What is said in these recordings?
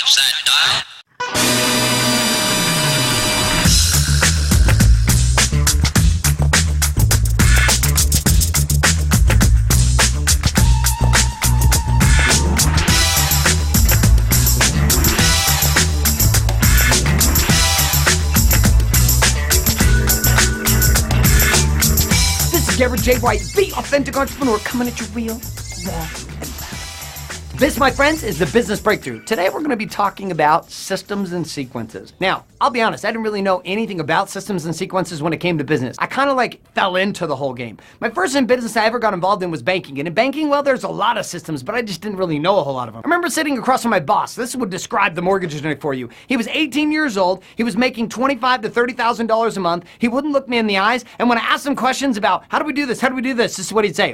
Watch that dial. Garrett J. White, the authentic entrepreneur, coming at you real, raw, and loud. This, my friends, is the Business Breakthrough. Today, we're going to be talking about systems and sequences. Now, I'll be honest, I didn't really know anything about systems and sequences when it came to business. I kind of fell into the whole game. My first business I ever got involved in was banking. And in banking, well, there's a lot of systems, but I just didn't really know a whole lot of them. I remember sitting across from my boss. This would describe the mortgage industry for you. He was 18 years old. He was making $25,000 to $30,000 a month. He wouldn't look me in the eyes. And when I asked him questions about, how do we do this? How do we do this? This is what he'd say.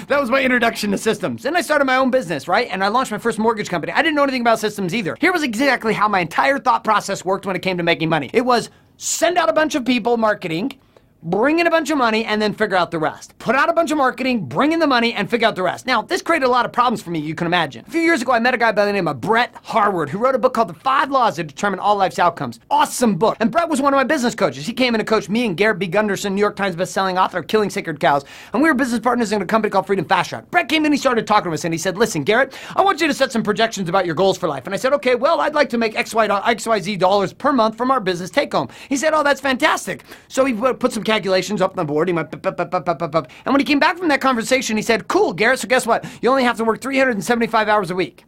That was my introduction to systems. Then I started my own business, right? And I launched my first mortgage company. I didn't know anything about systems either. Here was exactly how my entire thought process worked when it came to making money. It was send out a bunch of people marketing, bring in a bunch of money, and then figure out the rest. Put out a bunch of marketing, bring in the money, and figure out the rest. Now, this created a lot of problems for me, you can imagine. A few years ago, I met a guy by the name of Brett Harward, who wrote a book called The 5 Laws That Determine All Life's Outcomes. Awesome book. And Brett was one of my business coaches. He came in and coached me and Garrett B. Gunderson, New York Times bestselling author of Killing Sacred Cows, and we were business partners in a company called Freedom Fast Track. Brett came in, he started talking to us, and he said, listen, Garrett, I want you to set some projections about your goals for life. And I said, okay, well, I'd like to make XYZ dollars per month from our business take home. He said, oh, that's fantastic. So he put some calculations up on the board. He went, and when he came back from that conversation, he said, cool, Garrett, so guess what? You only have to work 375 hours a week.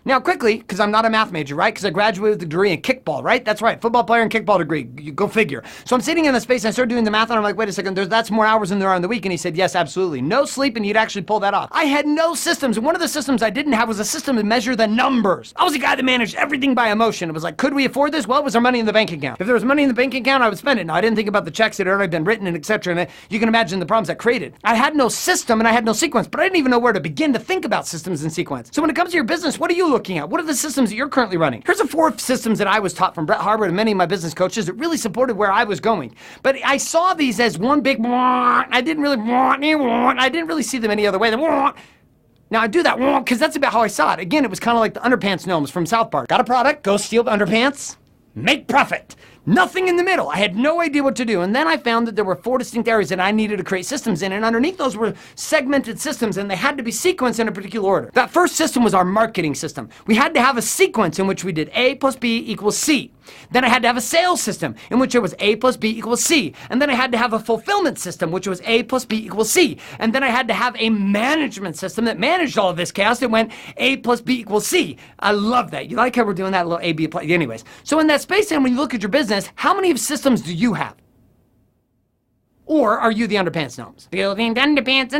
Now, quickly, because I'm not a math major, right? Because I graduated with a degree in kickball, right? That's right, football player and kickball degree. You go figure. So I'm sitting in the space, and I started doing the math, and I'm like, wait a second, that's more hours than there are in the week. And he said, yes, absolutely. No sleep, and you'd actually pull that off. I had no systems, and one of the systems I didn't have was a system to measure the numbers. I was a guy that managed everything by emotion. It was like, could we afford this? Well, it was our money in the bank account. If there was money in the bank account, I would spend it. Now, I didn't think about the checks that had already been written, and et cetera, and you can imagine the problems that created. I had no system, and I had no sequence, but I didn't even know where to begin to think about systems and sequence. So when it comes to your business, what are you looking at? What are the systems that you're currently running? Here's the 4 systems that I was taught from Brett Harward and many of my business coaches that really supported where I was going. But I saw these as one big I didn't really see them any other way. Now I do that because that's about how I saw it. Again, it was kind of like the underpants gnomes from South Park. Got a product, go steal the underpants, make profit. Nothing in the middle. I had no idea what to do. And then I found that there were 4 distinct areas that I needed to create systems in. And underneath those were segmented systems, and they had to be sequenced in a particular order. That first system was our marketing system. We had to have a sequence in which we did A plus B equals C. Then I had to have a sales system in which it was A plus B equals C. And then I had to have a fulfillment system, which was A plus B equals C. And then I had to have a management system that managed all of this chaos. It went A plus B equals C. I love that. You like how we're doing that little A, B, anyways. So in that space, then when you look at your business, how many systems do you have? Or are you the underpants gnomes? Building underpants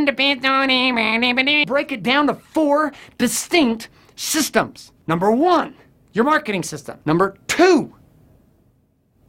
on. Break it down to 4 distinct systems. Number 1, your marketing system. Number 2,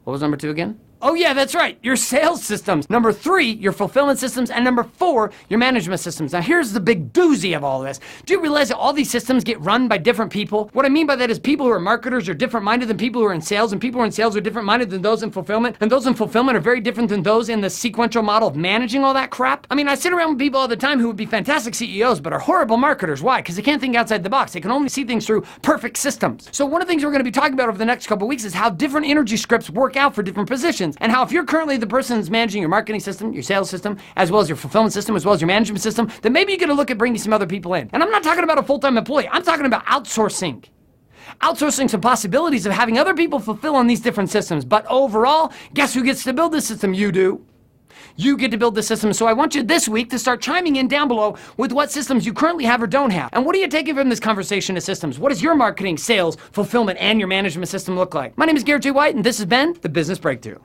what was number 2 again? Oh yeah, that's right, your sales systems. Number 3, your fulfillment systems. And number 4, your management systems. Now here's the big doozy of all this. Do you realize that all these systems get run by different people? What I mean by that is people who are marketers are different minded than people who are in sales, and people who are in sales are different minded than those in fulfillment, and those in fulfillment are very different than those in the sequential model of managing all that crap. I mean, I sit around with people all the time who would be fantastic CEOs but are horrible marketers. Why? Because they can't think outside the box. They can only see things through perfect systems. So one of the things we're going to be talking about over the next couple of weeks is how different energy scripts work out for different positions, and how if you're currently the person that's managing your marketing system, your sales system, as well as your fulfillment system, as well as your management system, then maybe you're going to look at bringing some other people in. And I'm not talking about a full-time employee. I'm talking about outsourcing. Outsourcing some possibilities of having other people fulfill on these different systems. But overall, guess who gets to build the system? You do. You get to build the system. So I want you this week to start chiming in down below with what systems you currently have or don't have. And what are you taking from this conversation of systems? What does your marketing, sales, fulfillment, and your management system look like? My name is Garrett J. White, and this has been The Business Breakthrough.